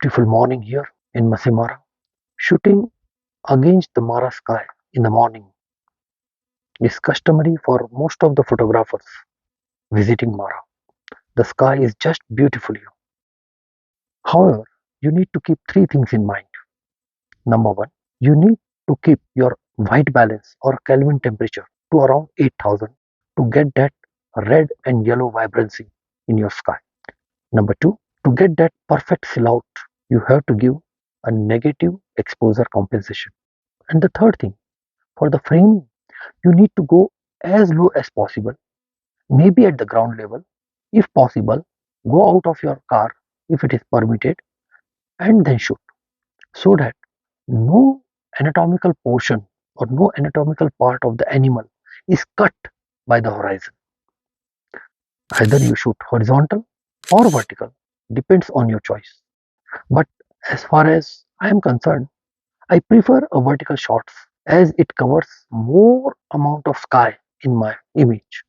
beautiful morning here in Masimara. Shooting against the Mara sky in the morning is customary for most of the photographers visiting Mara. The sky is just beautiful here. However, you need to keep three things in mind. Number one, you need to keep your white balance or Kelvin temperature to around 8000 to get that red and yellow vibrancy in your sky. Number two, to get that perfect silhouette, you have to give a negative exposure compensation. And the third thing, for the framing, you need to go as low as possible, maybe at the ground level. If possible, go out of your car if it is permitted and then shoot so that no anatomical portion or no anatomical part of the animal is cut by the horizon. Either you shoot horizontal or vertical, depends on your choice. But as far as I am concerned, I prefer a vertical shots as it covers more amount of sky in my image.